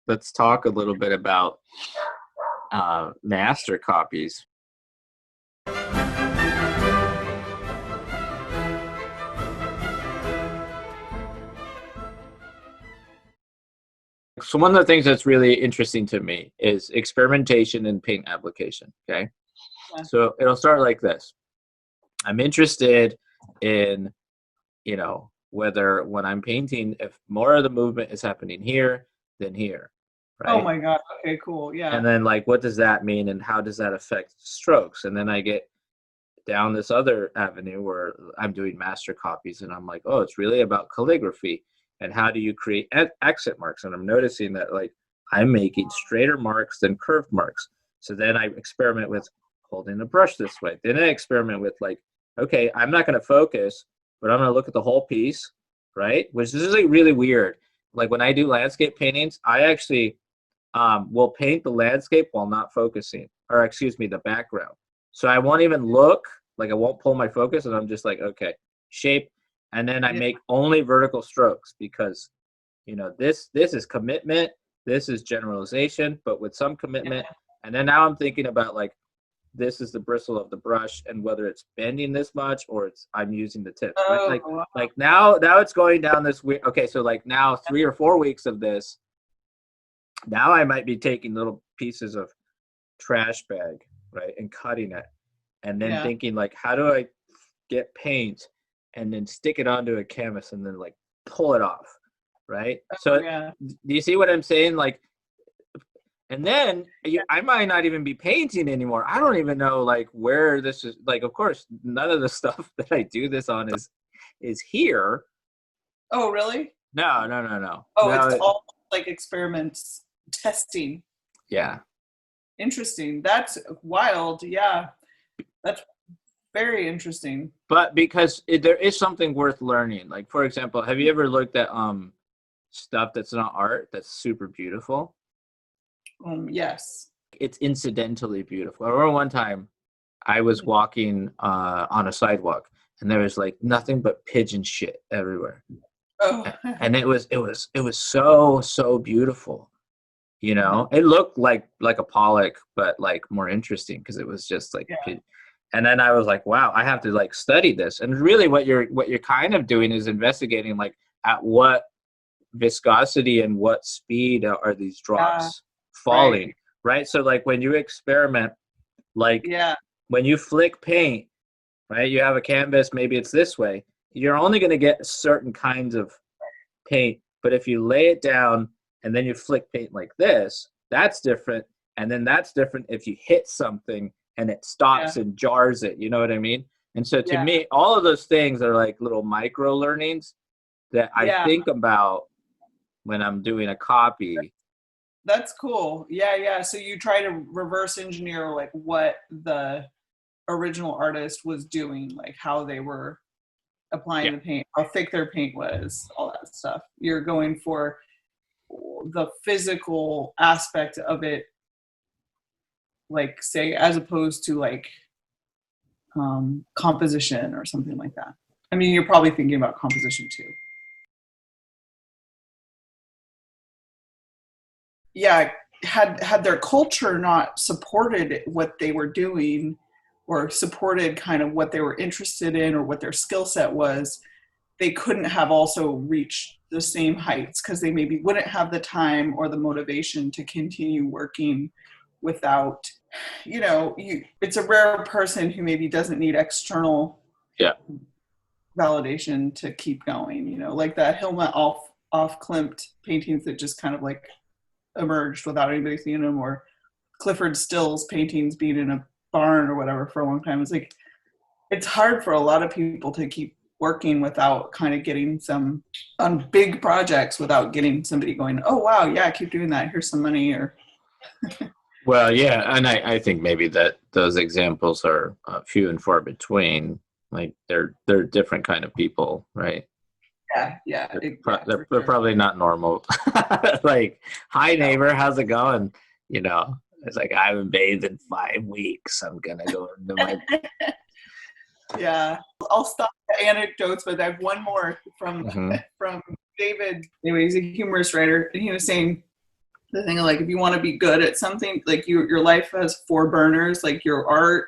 let's talk a little bit about master copies. So one of the things that's really interesting to me is experimentation and paint application. Okay. Yeah. So it'll start like this. I'm interested in, whether when I'm painting, if more of the movement is happening here than here. Right. Oh my God. Okay, cool. Yeah. And then like, what does that mean? And how does that affect strokes? And then I get down this other avenue where I'm doing master copies and I'm like, oh, it's really about calligraphy. And how do you create accent marks? And I'm noticing that like I'm making straighter marks than curved marks. So then I experiment with holding the brush this way. Then I experiment with like, okay, I'm not going to focus, but I'm going to look at the whole piece, right? Which is like really weird. Like when I do landscape paintings, I actually will paint the landscape while not focusing, or excuse me, the background. So I won't even look, like I won't pull my focus, and I'm just like, okay, shape. And then I make only vertical strokes because, this is commitment, this is generalization, but with some commitment. And then now I'm thinking about like, this is the bristle of the brush and whether it's bending this much or I'm using the tips. Oh, Like now it's going down this weird. Okay, so like now 3 or 4 weeks of this. Now I might be taking little pieces of trash bag, right, and cutting it, and then thinking like, how do I get paint and then stick it onto a canvas and then like pull it off, right? So do you see what I'm saying? Like, and then I might not even be painting anymore. I don't even know like where this is. Like, of course, none of the stuff that I do this on is here. Oh, really? No. Oh, no, it's all like experiments, testing. Yeah. Interesting. That's wild. Yeah. That's very interesting. But because there is something worth learning. Like, for example, have you ever looked at stuff that's not art that's super beautiful? Yes. It's incidentally beautiful. I remember one time I was walking on a sidewalk and there was like nothing but pigeon shit everywhere. Oh. And it was so beautiful. It looked like a Pollock, but like more interesting because it was just like and then I was like, wow, I have to like study this. And really what you're kind of doing is investigating like at what viscosity and what speed are these drops falling, right? So like when you experiment, like when you flick paint, right, you have a canvas, maybe it's this way, you're only going to get certain kinds of paint. But if you lay it down and then you flick paint like this, that's different. And then that's different if you hit something and it stops and jars it. You know what I mean? And so to me, all of those things are like little micro learnings that I think about when I'm doing a copy. That's cool. Yeah. So you try to reverse engineer like what the original artist was doing, like how they were applying the paint, how thick their paint was, all that stuff. You're going for the physical aspect of it, like say, as opposed to like composition or something like that. I mean, you're probably thinking about composition too. Yeah, had their culture not supported what they were doing or supported kind of what they were interested in or what their skill set was, they couldn't have also reached the same heights because they maybe wouldn't have the time or the motivation to continue working without, it's a rare person who maybe doesn't need external validation to keep going, like that Hilma off Klimt paintings that just kind of like emerged without anybody seeing them, or Clifford Still's paintings being in a barn or whatever for a long time. It's like, it's hard for a lot of people to keep working without kind of getting some on big projects without getting somebody going, oh wow, yeah, keep doing that, here's some money. Or well, yeah, and I think maybe that those examples are few and far between. Like they're different kind of people, right? Yeah. They're probably not normal. Like, hi neighbor, how's it going? It's like, I haven't bathed in 5 weeks. I'm gonna go into my. Yeah, I'll stop the anecdotes, but I have one more from David. Anyway, he's a humorous writer, and he was saying the thing, like, if you want to be good at something, like your life has four burners, like your art,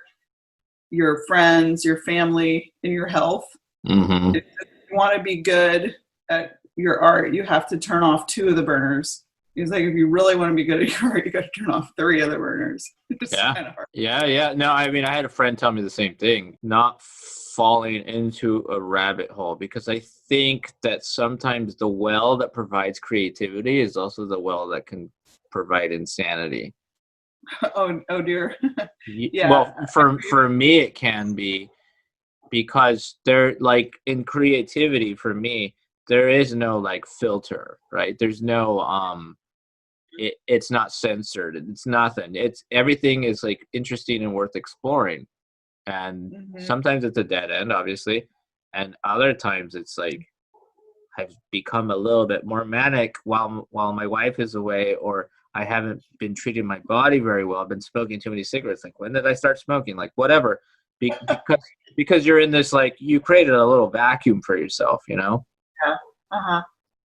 your friends, your family, and your health. Mm-hmm. If you want to be good at your art, you have to turn off two of the burners. It's like if you really want to be good at your art, you got to turn off three of the burners. It's Yeah. kind of hard. Yeah. No, I mean, I had a friend tell me the same thing, not falling into a rabbit hole, because I think that sometimes the well that provides creativity is also the well that can provide insanity. Oh dear. Yeah. Well, for me, it can be, because there, like, in creativity, for me, there is no like filter, right? There's no it's not censored, it's nothing, it's everything is like interesting and worth exploring. And Mm-hmm. sometimes it's a dead end, obviously, and other times it's like I've become a little bit more manic while my wife is away, or I haven't been treating my body very well. I've been smoking too many cigarettes. Like, when did I start smoking? Like, whatever. Because you're in this, like, you created a little vacuum for yourself, you know? Yeah. Uh-huh.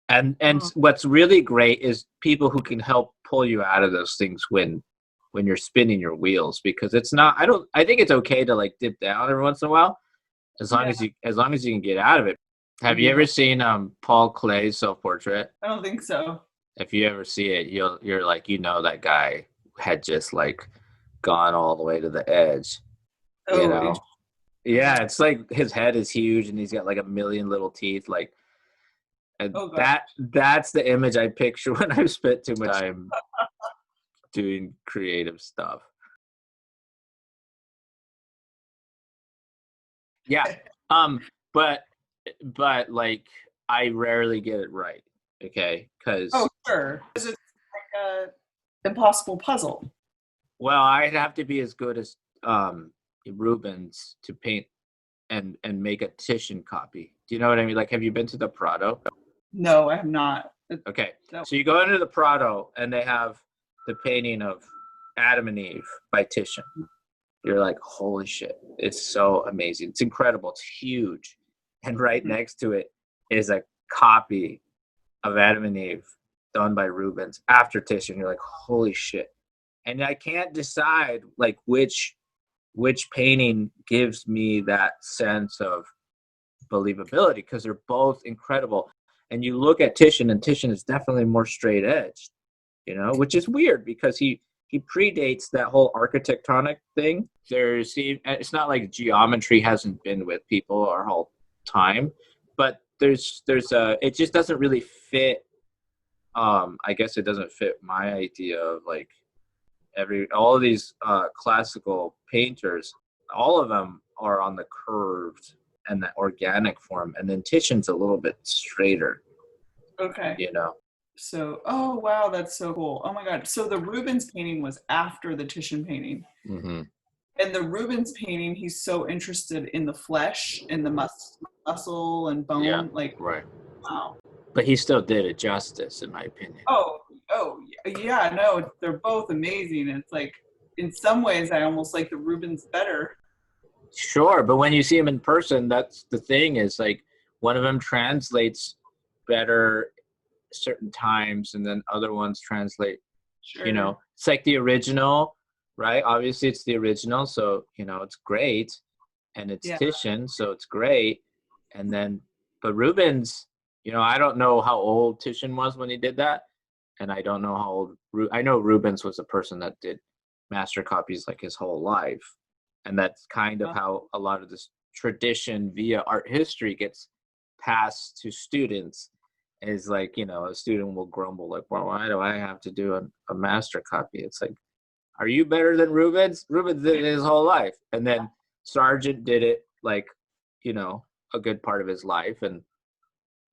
And what's really great is people who can help pull you out of those things when you're spinning your wheels, because it's not, I think it's okay to like dip down every once in a while, Yeah. as long as you can get out of it. Have you ever seen Paul Klay's self-portrait? I don't think so. If you ever see it, you're like, that guy had just like gone all the way to the edge, you Oh, know? Yeah, it's like his head is huge and he's got like a million little teeth, like, and oh god. that's the image I picture when I've spent too much time doing creative stuff. Yeah. Um, but like, I rarely get it right. Okay, Oh, because, sure. Because it's like a impossible puzzle. well, I'd have to be as good as Rubens to paint and make a Titian copy. Do you know what I mean? Like, have you been to the Prado? No, I have not. Okay, No. so you go into the Prado and they have the painting of Adam and Eve by Titian. You're like, holy shit, it's so amazing. It's incredible. It's huge. And right next to it is a copy of Adam and Eve done by Rubens after Titian. You're like, holy shit. And I can't decide like which painting gives me that sense of believability, because they're both incredible. And you look at Titian, and Titian is definitely more straight edged, which is weird because he predates that whole architectonic thing. It's not like geometry hasn't been with people our whole time, but it just doesn't really fit. I guess it doesn't fit my idea of like all of these classical painters. All of them are on the curved and the organic form, and then Titian's a little bit straighter. Okay. You know. So, oh wow, that's so cool. Oh my god. So the Rubens painting was after the Titian painting. Mm-hmm. And the Rubens painting, he's so interested in the flesh and the muscle and bone. Yeah. Like, Right. wow. But he still did it justice, in my opinion. Oh, yeah. No, they're both amazing. It's like, in some ways, I almost like the Rubens better. Sure, but when you see him in person, that's the thing, is like one of them translates better certain times, and then other ones translate, Sure. it's like the original, right? Obviously it's the original, so it's great, and it's Yeah. Titian, so it's great. And then, but Rubens, I don't know how old Titian was when he did that, and I don't know how old I know Rubens was a person that did master copies like his whole life, and that's kind of how a lot of this tradition via art history gets passed to students. Is like, a student will grumble like, well, why do I have to do a master copy? It's like, are you better than Rubens? Rubens did it his whole life, and then Sargent did it like, a good part of his life. And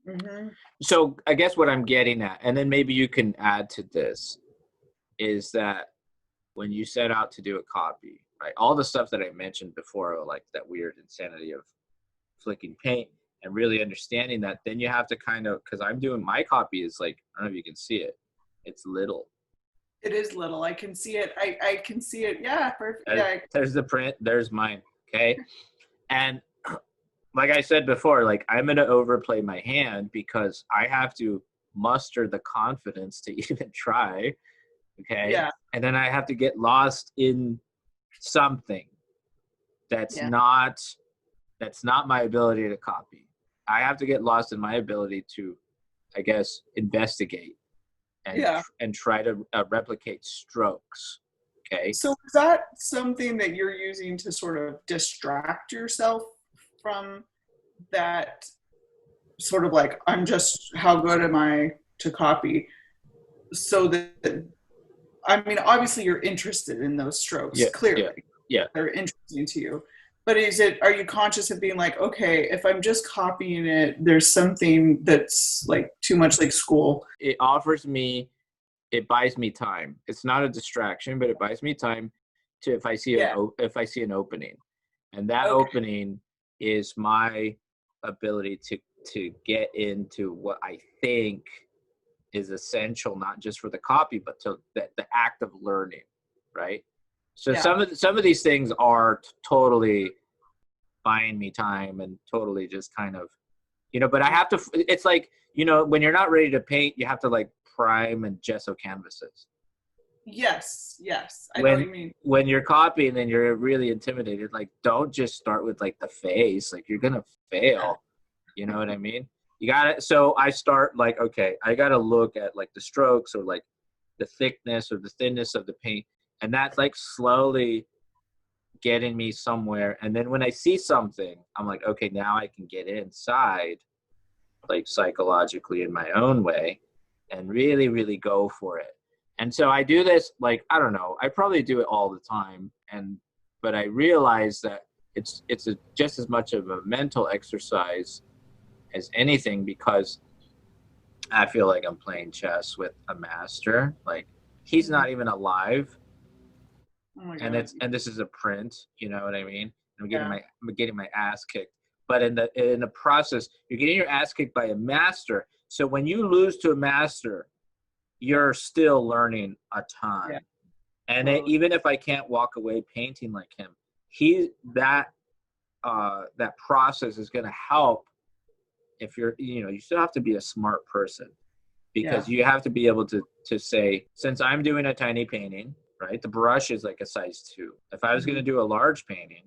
Mm-hmm. so I guess what I'm getting at, and then maybe you can add to this, is that when you set out to do a copy, right, all the stuff that I mentioned before, like that weird insanity of flicking paint and really understanding that, then you have to kind of, because I'm doing my copy is like, I don't know if you can see it, it's little. It is little. I can see it. I can see it. Yeah, perfect. Yeah. There's the print, there's mine. Okay. And like I said before, like, I'm going to overplay my hand because I have to muster the confidence to even try. Okay. Yeah. And then I have to get lost in something that's Yeah. not my ability to copy. I have to get lost in my ability to, I guess, investigate Yeah. and try to replicate strokes. Okay. So is that something that you're using to sort of distract yourself from that sort of like, I'm just, how good am I to copy? So that, I mean, obviously you're interested in those strokes, Yeah. clearly. Yeah. Yeah. They're interesting to you. But are you conscious of being like, okay, if I'm just copying it, there's something that's like too much like school? It buys me time. It's not a distraction, but it buys me time to, if I see Yeah. an opening, and that Okay. opening is my ability to get into what I think is essential, not just for the copy, but to the act of learning, right? So Yeah. some of these things are totally buying me time and totally just kind of, but I have to, it's like, when you're not ready to paint, you have to like prime and gesso canvases. Yes. I know what you mean. When you're copying and you're really intimidated, like, don't just start with like the face, like you're going to fail. You know what I mean? You got it. So I start like, okay, I got to look at like the strokes or like the thickness or the thinness of the paint. And that's like slowly getting me somewhere. And then when I see something, I'm like, okay, now I can get inside, like psychologically in my own way, and really, really go for it. And so I do this, like, I don't know, I probably do it all the time. But I realize that it's just as much of a mental exercise as anything, because I feel like I'm playing chess with a master. Like, he's not even alive. Oh my And God. this is a print, you know what I mean? I'm Yeah. getting my ass kicked. But in the process, you're getting your ass kicked by a master. So when you lose to a master, you're still learning a ton. Yeah. And Totally. even if I can't walk away painting like him, that process is going to help. If you're, you still have to be a smart person, because you have to be able to say, since I'm doing a tiny painting, right? The brush is like a size 2. If I was going to do a large painting,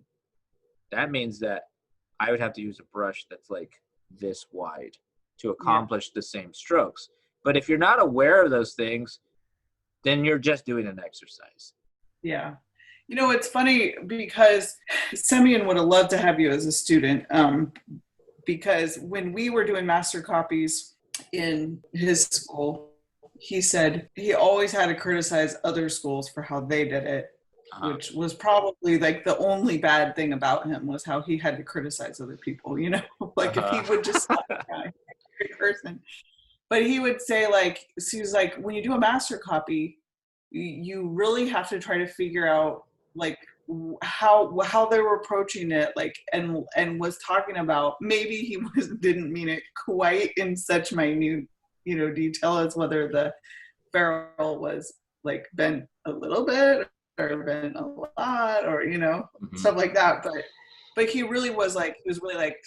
that means that I would have to use a brush that's like this wide to accomplish the same strokes. But if you're not aware of those things, then you're just doing an exercise. Yeah. It's funny because Semyon would have loved to have you as a student, because when we were doing master copies in his school, he said he always had to criticize other schools for how they did it, which was probably like the only bad thing about him, was how he had to criticize other people, like if he would just great person. But he would say, like, so he was like, when you do a master copy, you really have to try to figure out like how they were approaching it, like, and was talking about, maybe he didn't mean it quite in such minute detail as whether the barrel was like bent a little bit or bent a lot, or stuff like that, but he really was like,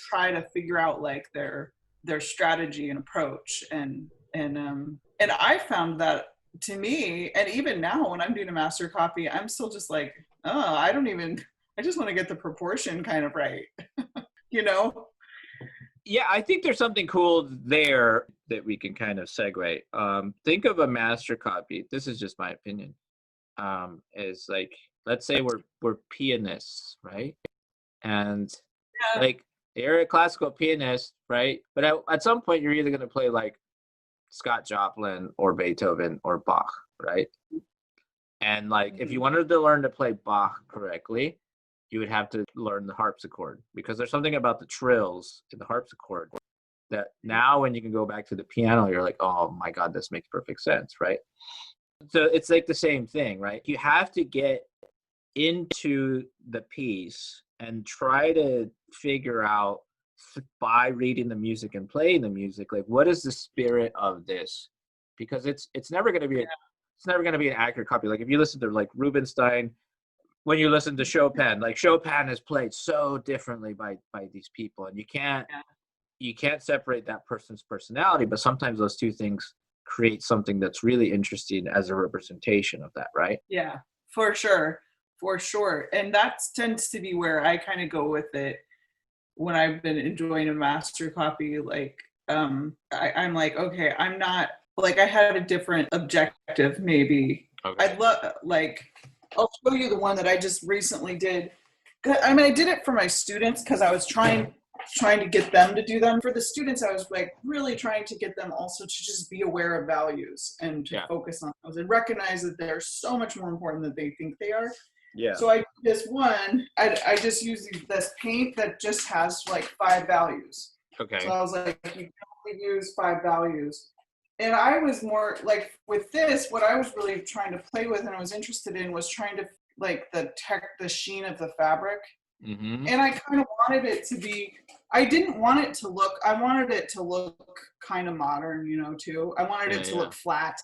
trying to figure out like their strategy and approach, and I found that, to me, and even now when I'm doing a master copy, I'm still just like, oh, I just want to get the proportion kind of right. Yeah, I think there's something cool there that we can kind of segue. Think of a master copy. This is just my opinion. Is like, let's say we're pianists, right? And like, you're a classical pianist, right? But at some point, you're either going to play like Scott Joplin or Beethoven or Bach, right? And like, if you wanted to learn to play Bach correctly, you would have to learn the harpsichord, because there's something about the trills in the harpsichord that now when you can go back to the piano, you're like, oh my God, this makes perfect sense, right? So it's like the same thing, right? You have to get into the piece and try to figure out, by reading the music and playing the music, like, what is the spirit of this? Because it's never going to be an accurate copy. Like, if you listen to like Rubinstein, when you listen to Chopin, like, Chopin is played so differently by these people, and you can't you can't separate that person's personality, but sometimes those two things create something that's really interesting as a representation of that, right? Yeah, for sure. For sure. And that tends to be where I kind of go with it when I've been enjoying a master copy. Like, I'm like, okay, I'm not like I had a different objective maybe. Okay. I'd love like I'll show you the one that I just recently did. I mean, I did it for my students because I was trying to get them to do them. For the students, I was like really trying to get them also to just be aware of values and to focus on those and recognize that they're so much more important than they think they are. Yeah. So I this one, I just used this paint that just has like 5 values. Okay. So I was like, you can only use 5 values. And I was more like with this, what I was really trying to play with and I was interested in was trying to like the sheen of the fabric. Mm-hmm. And I kind of wanted it to be, I didn't want it to look, I wanted it to look kind of modern, you know, too. I wanted it to look flat.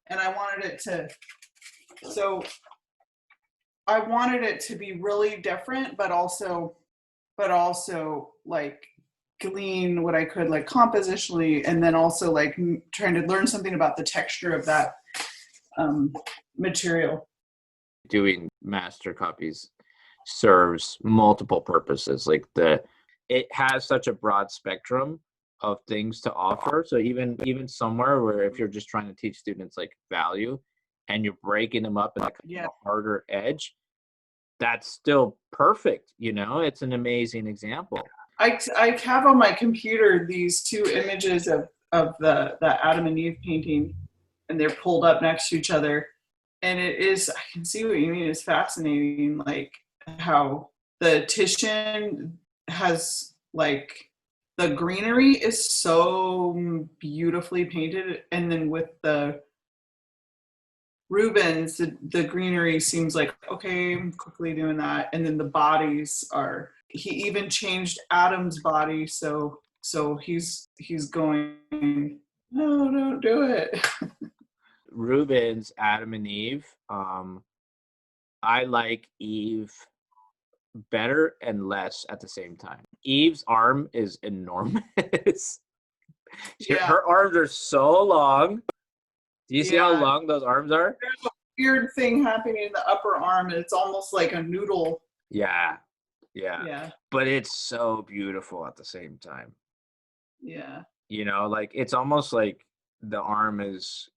And I wanted it to, so I wanted it to be really different, but also like glean what I could like compositionally, and then also like trying to learn something about the texture of that material. Doing master copies serves multiple purposes. Like it has such a broad spectrum of things to offer. So even somewhere where if you're just trying to teach students like value and you're breaking them up in like a harder edge, that's still perfect. You know, it's an amazing example. I have on my computer these 2 images of the Adam and Eve painting, and they're pulled up next to each other. And it is, I can see what you mean. It's fascinating, like how the Titian has like the greenery is so beautifully painted, and then with the Rubens, the greenery seems like, okay, I'm quickly doing that. And then the bodies are, he even changed Adam's body. So he's going, no, don't do it. Rubens, Adam and Eve. I like Eve better and less at the same time. Eve's arm is enormous. Her arms are so long. Do you see how long those arms are? There's a weird thing happening in the upper arm, and it's almost like a noodle. Yeah. But it's so beautiful at the same time. Yeah. You know, like it's almost like the arm is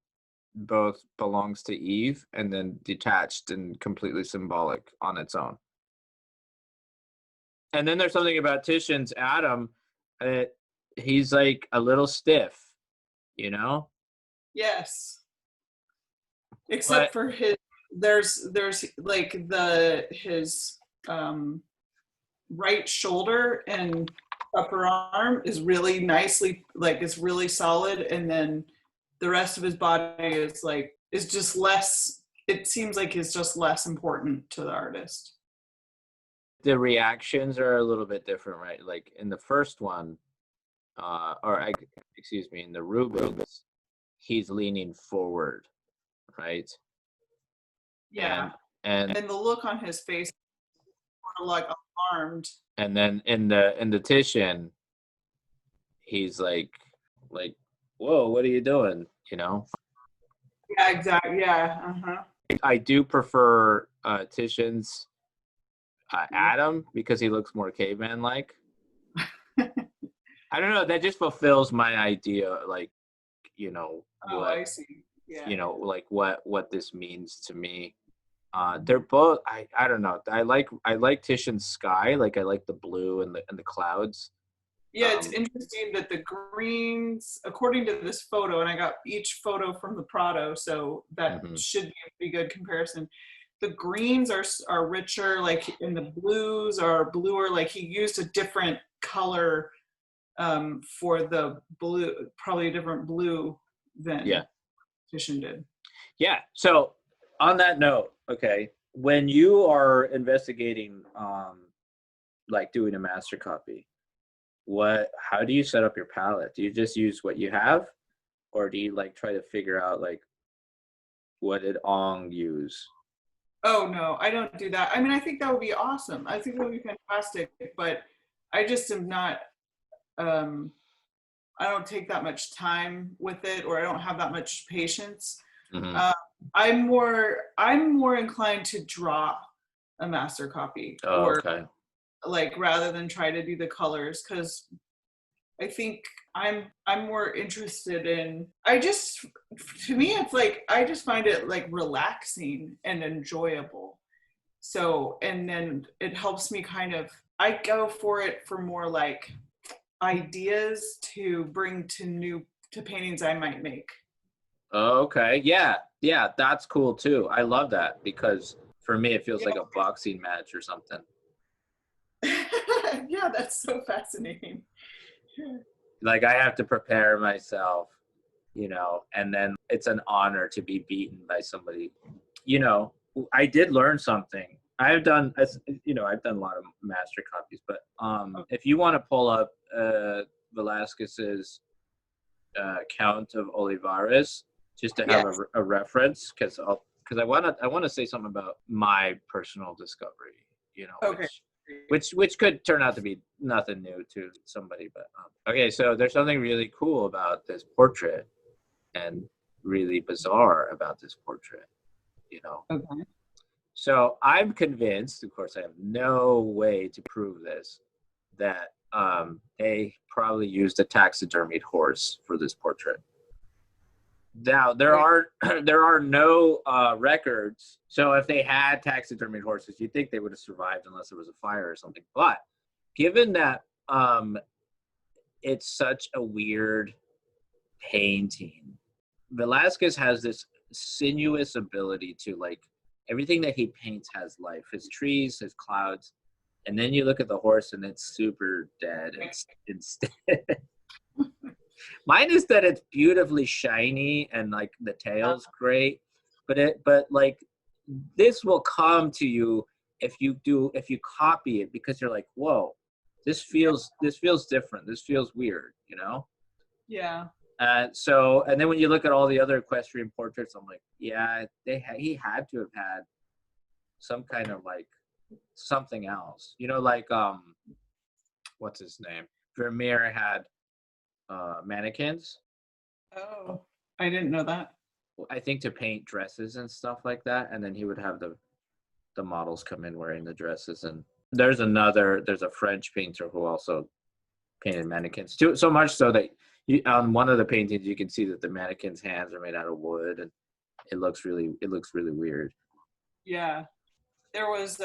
both belongs to Eve and then detached and completely symbolic on its own. And then there's something about Titian's Adam. He's like a little stiff, you know? Yes. Except for there's like his right shoulder and upper arm is really nicely, like it's really solid, and then the rest of his body is just less, it seems like it's just less important to the artist. The reactions are a little bit different, right? Like in the first one, in the Rubens, he's leaning forward, right? Yeah. And the look on his face is sort of like alarmed. And then in the Titian, he's like, whoa, what are you doing? You know? Yeah, exactly. Yeah. Uh-huh. I do prefer Titian's Adam because he looks more caveman-like. I don't know. That just fulfills my idea, like, you know. I see. Yeah. You know, like what this means to me. They're both. I don't know. I like Titian's sky. Like I like the blue and the clouds. Yeah, it's interesting that the greens, according to this photo, and I got each photo from the Prado, so that should be a good comparison. The greens are richer, like, and the blues are bluer. Like he used a different color for the blue, probably a different blue than Titian did. Yeah. So on that note, okay, when you are investigating, like doing a master copy, how do you set up your palette? Do you just use what you have, or do you like try to figure out like what did Ong use? Oh no, I don't do that. I mean, I think that would be awesome. I think that would be fantastic, but I just am not. um, I don't take that much time with it, or I don't have that much patience. Hmm. Uh, I'm more inclined to draw a master copy, Oh, or okay. like rather than try to do the colors, because I think I'm more interested in, I just, to me it's like I just find it like relaxing and enjoyable. So, and then it helps me kind of, I go for it for more like ideas to bring to paintings I might make. Okay. Yeah. Yeah. That's cool too. I love that because for me, it feels like a boxing match or something. Yeah, that's so fascinating. Like I have to prepare myself, and then it's an honor to be beaten by somebody. You know, I did learn something. I've done a lot of master copies, but if you want to pull up Velazquez's Count of Olivares, just to have Yes. a reference, because I want to say something about my personal discovery, Okay. which could turn out to be nothing new to somebody. But okay, so there's something really cool about this portrait, and really bizarre about this portrait. You know, Okay. so I'm convinced. Of course, I have no way to prove this, that they probably used a taxidermied horse for this portrait. Now there Right. are there are no records. So if they had taxidermied horses, you'd think they would have survived unless there was a fire or something. But given that it's such a weird painting, Velasquez has this sinuous ability to, like, everything that he paints has life. His trees, his clouds, and then you look at the horse and it's super dead. It's Mine is that it's beautifully shiny and like the tail's great, but like this will come to you if you copy it, because you're like, whoa, this feels different. This feels weird. Yeah. So and then when you look at all the other equestrian portraits, I'm like, yeah, he had to have had some kind of like something else. Like what's his name? Vermeer had mannequins. Oh, I didn't know that. I think to paint dresses and stuff like that, and then he would have the models come in wearing the dresses. And there's a French painter who also painted mannequins too, so much so that on one of the paintings you can see that the mannequin's hands are made out of wood, and it looks really weird. Yeah. There was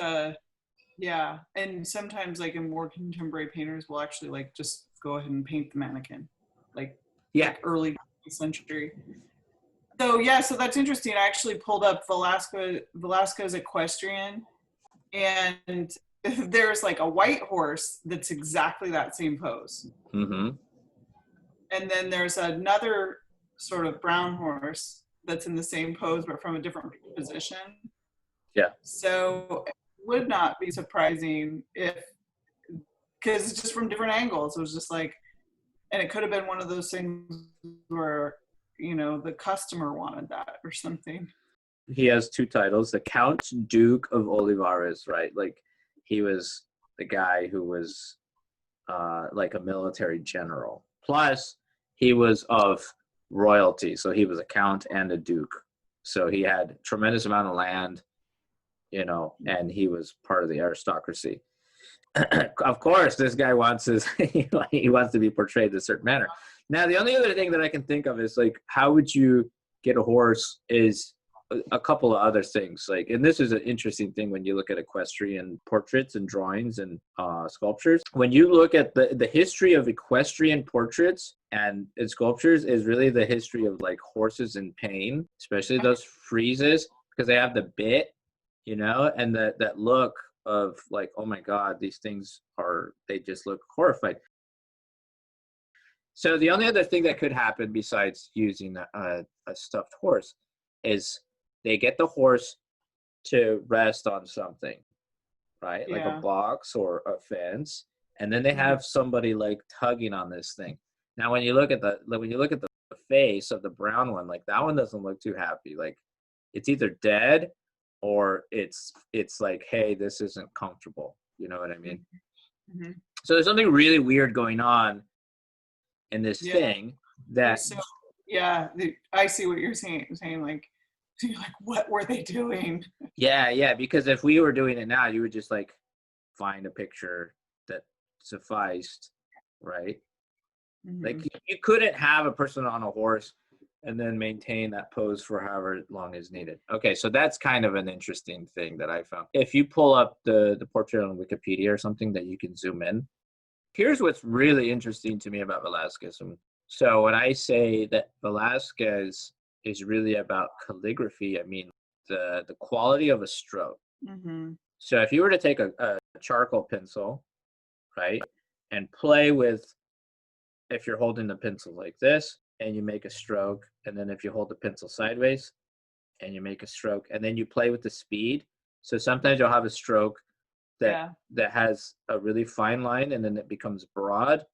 yeah, and sometimes like in more contemporary painters will actually like just go ahead and paint the mannequin, like Yeah. like early 20th century. So yeah, so that's interesting. I actually pulled up Velasquez Equestrian, and there's like a white horse that's exactly that same pose, Mm-hmm. and then there's another sort of brown horse that's in the same pose but from a different position. Yeah. So it would not be surprising if, because it's just from different angles. It was just like, and it could have been one of those things where, the customer wanted that or something. He has two titles: the Count Duke of Olivares, right? Like he was the guy who was like a military general. Plus, he was of royalty, so he was a count and a duke. So he had tremendous amount of land, and he was part of the aristocracy. Of course, this guy wants his he wants to be portrayed in a certain manner. Now, the only other thing that I can think of is like, how would you get a horse? Is a couple of other things, like, and this is an interesting thing when you look at equestrian portraits and drawings and sculptures. When you look at the history of equestrian portraits and sculptures, is really the history of like horses in pain, especially those friezes, because they have the bit, and that look of like, oh my god, these things they just look horrified. So the only other thing that could happen besides using a stuffed horse is they get the horse to rest on something, right? Like a Yeah. box or a fence, and then they Mhm. have somebody like tugging on this thing. Now, when you look at the face of the brown one, like that one doesn't look too happy. Like it's either dead or it's like, hey, this isn't comfortable. You know what I mean? Mhm. So there's something really weird going on in this Yeah. thing that So, yeah, I see what you're saying like, so you're like, what were they doing? yeah, because if we were doing it now, you would just like find a picture that sufficed, right? Like Hmm. you couldn't have a person on a horse and then maintain that pose for however long is needed. Okay, so that's kind of an interesting thing that I found. If you pull up the portrait on Wikipedia or something that you can zoom in, here's what's really interesting to me about Velazquez. So when I say that Velazquez is really about calligraphy, I mean the quality of a stroke. Hmm. So if you were to take a charcoal pencil, right, and play with, if you're holding the pencil like this and you make a stroke, and then if you hold the pencil sideways and you make a stroke, and then you play with the speed. So sometimes you'll have a stroke that Yeah. that has a really fine line and then it becomes broad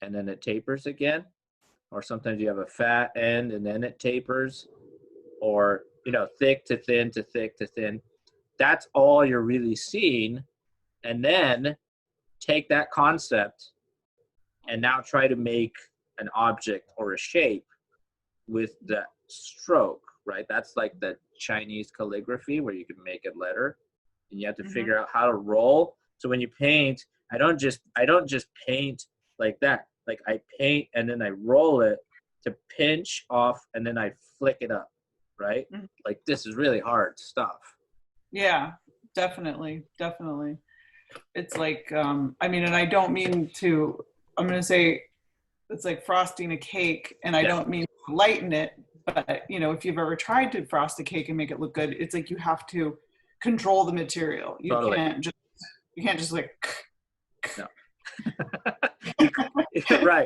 and then it tapers again. Or sometimes you have a fat end and then it tapers, or thick to thin to thick to thin. That's all you're really seeing. And then take that concept and now try to make an object or a shape with the stroke, right? That's like the Chinese calligraphy where you can make a letter and you have to Hmm. figure out how to roll. So when you paint, I don't just paint like that. Like I paint and then I roll it to pinch off and then I flick it up, right? Like this is really hard stuff. Yeah, definitely, definitely. It's like, I mean, and I don't mean to, I'm going to say it's like frosting a cake, and I Yeah, don't mean to lighten it, but if you've ever tried to frost a cake and make it look good, it's like you have to control the material. You totally. can't just like, No. Right.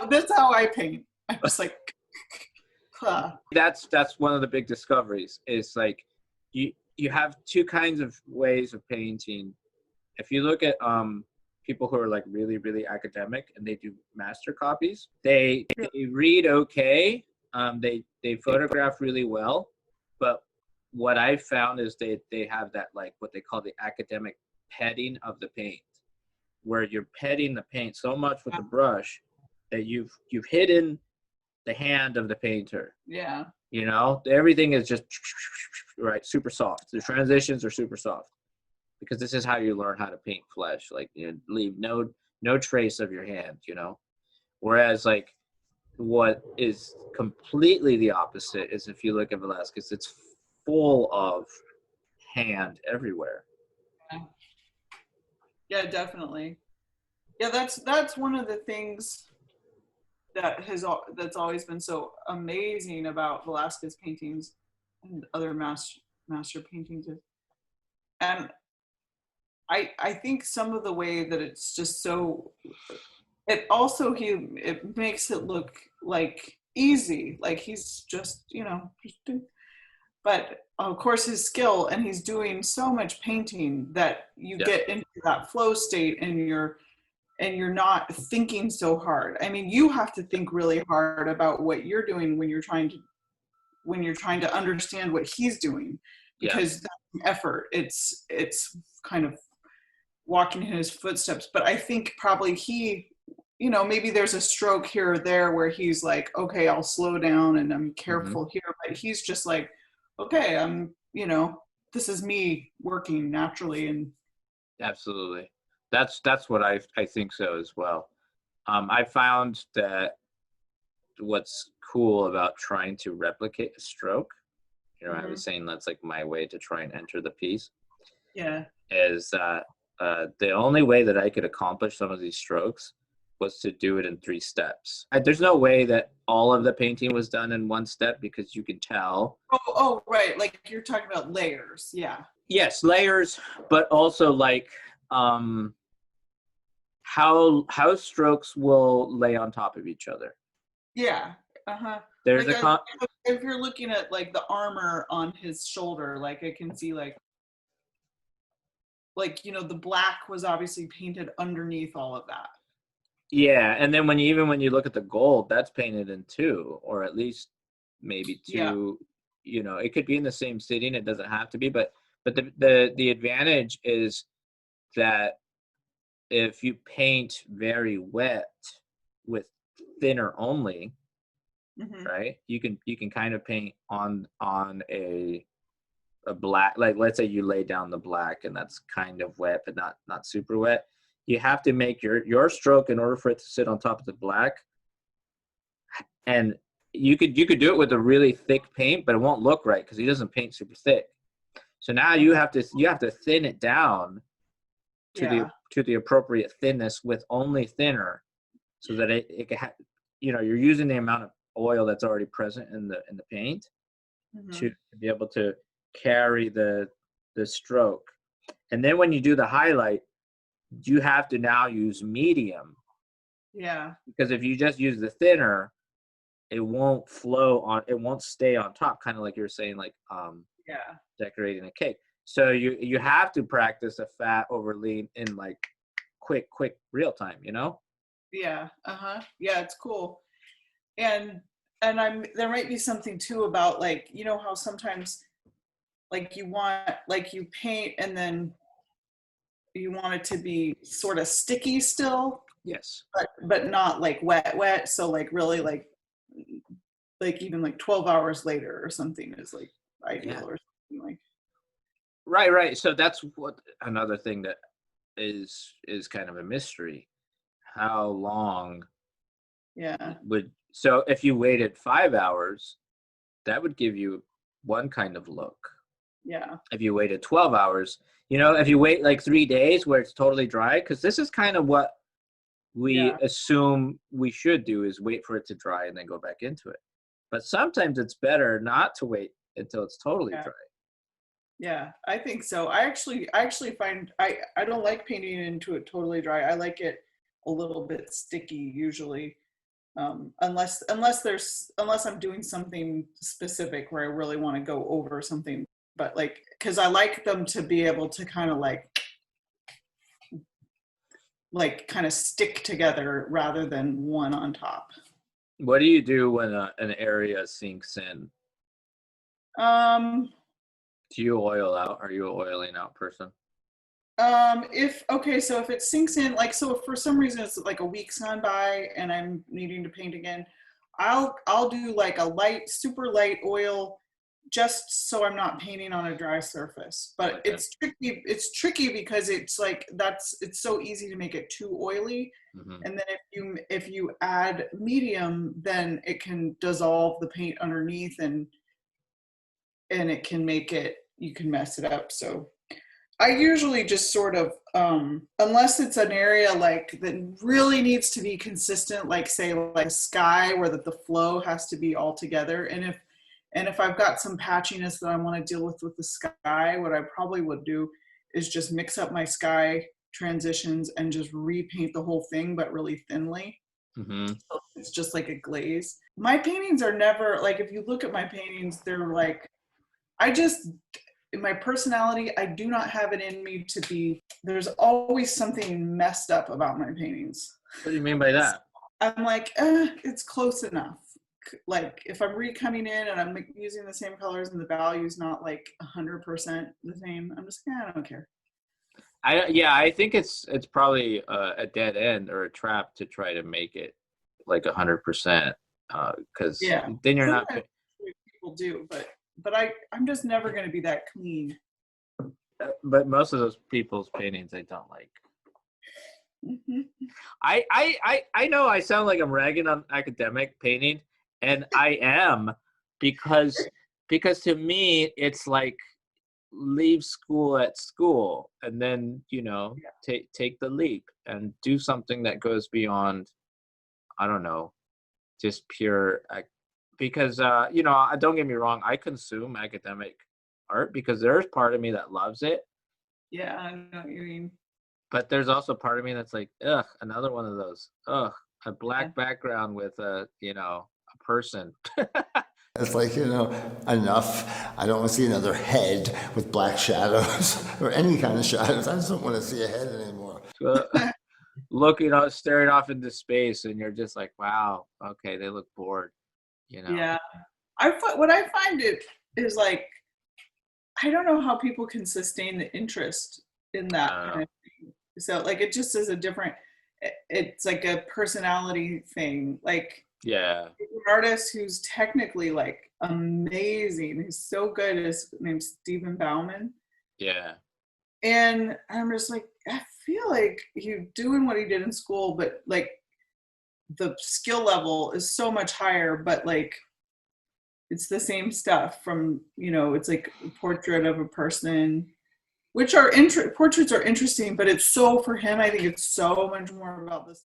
that's how I paint. I'm just like, huh. That's one of the big discoveries is like you have two kinds of ways of painting. If you look at people who are like really really academic and they do master copies, they read okay, they photograph really well, but what I found is they have that, like what they call the academic petting of the paint, where you're petting the paint so much with the brush that you've hidden the hand of the painter. Yeah. Everything is just right, super soft. The transitions are super soft because this is how you learn how to paint flesh. Like leave no trace of your hand. Whereas like what is completely the opposite is if you look at Velazquez, it's full of hand everywhere. Yeah, definitely. Yeah, that's one of the things that's always been so amazing about Velazquez paintings and other master paintings. And I think some of the way that it's just so, it makes it look like easy, like he's just but of course his skill, and he's doing so much painting that you Yeah, get into that flow state, and you're not thinking so hard. I mean, you have to think really hard about what you're doing when you're trying to understand what he's doing, yeah, because that's an effort. It's kind of walking in his footsteps. But I think probably maybe there's a stroke here or there where he's like, okay, I'll slow down and I'm hmm, careful here. But he's just like, okay, this is me working naturally. And absolutely. That's what I think so as well. I found that what's cool about trying to replicate a stroke, I mhm, was saying that's like my way to try and enter the piece, yeah, is that the only way that I could accomplish some of these strokes was to do it in 3 steps. There's no way that all of the painting was done in one step because you can tell. oh, right, like you're talking about layers. Yeah, Yes, layers, but also like um, how strokes will lay on top of each other. yeah, uh-huh. There's Like a con. if you're looking at like the armor on his shoulder, like I can see the black was obviously painted underneath all of that. Yeah, and then when you look at the gold, that's painted in two, or at least maybe Yeah. two. It could be in the same sitting. It doesn't have to be, but the advantage is that if you paint very wet with thinner only, Mm-hmm. right? You can kind of paint on a black, like let's say you lay down the black and that's kind of wet but not super wet. You have to make your stroke in order for it to sit on top of the black. And you could do it with a really thick paint, but it won't look right because he doesn't paint super thick. So now you have to thin it down to Yeah. the appropriate thinness with only thinner, so that it can you're using the amount of oil that's already present in the paint Mm-hmm. to be able to carry the stroke. And then when you do the highlight, you have to now use medium, Yeah. because if you just use the thinner, it won't it won't stay on top, kind of like you were saying, like Yeah. decorating a cake. So you have to practice a fat over lean in like quick real time, Yeah. Uh-huh. Yeah, it's cool. And there might be something too about, like, you know how sometimes, like, you paint and then you want it to be sort of sticky still, Yes. but not like wet. So like really like even like 12 hours later or something is like ideal, Yeah. or something like. Right. So that's what another thing that is kind of a mystery. How long Yeah. so if you waited 5 hours, that would give you one kind of look. Yeah. If you waited 12 hours, if you wait like 3 days where it's totally dry, because this is kind of what we Yeah. assume we should do, is wait for it to dry and then go back into it. But sometimes it's better not to wait until it's totally Yeah. dry. Yeah, I think so. I actually find I don't like painting into it totally dry. I like it a little bit sticky usually. Unless I'm doing something specific where I really want to go over something, but like, because I like them to be able to kind of like kind of stick together rather than one on top. What do you do when an area sinks in? Um, Do you oil out? Are you an oiling out person? if okay, so if it sinks in, like, so if for some reason it's like a week's gone by and I'm needing to paint again, I'll do like a light, super light oil, just so I'm not painting on a dry surface. But Okay. it's tricky because it's so easy to make it too oily. Mm-hmm. And then if you add medium, then it can dissolve the paint underneath, and it can make it, you can mess it up. So I usually just sort of, unless it's an area like that really needs to be consistent, like say like a sky where the flow has to be all together. And if I've got some patchiness that I want to deal with the sky, what I probably would do is just mix up my sky transitions and just repaint the whole thing, but really thinly. Mm-hmm. So it's just like a glaze. My paintings are never like, if you look at my paintings, they're like, in my personality, I do not have it in me to be, there's always something messed up about my paintings. What do you mean by that? I'm like, it's close enough. Like if I'm coming in and I'm using the same colors and the value's not like 100% the same, I'm just I don't care. I think it's probably a dead end or a trap to try to make it like 100%, because Yeah, then you're not. sometimes people do, but I'm just never going to be that clean. But most of those people's paintings I don't like. Mm-hmm. I know I sound like I'm ragging on academic painting, and I am, because to me it's like leave school at school and then take the leap and do something that goes beyond, I don't know, just pure because don't get me wrong, I consume academic art because there's part of me that loves it, Yeah, I know what you mean. but there's also part of me that's like, ugh, another one of those, ugh, a black background with a person. It's like, enough. I don't want to see another head with black shadows or any kind of shadows. I just don't want to see a head anymore. Looking out, staring off into space, and you're just like, wow, okay, they look bored, Yeah, what I find it is like, I don't know how people can sustain the interest in that kind of thing. So like it just is a different, it's like a personality thing. Like Yeah. an artist who's technically like amazing, who's so good, is named Stephen Bauman. Yeah. And I'm just like, I feel like he's doing what he did in school, but like the skill level is so much higher, but like it's the same stuff from, it's like a portrait of a person, which are portraits are interesting, but it's so, for him, I think it's so much more about this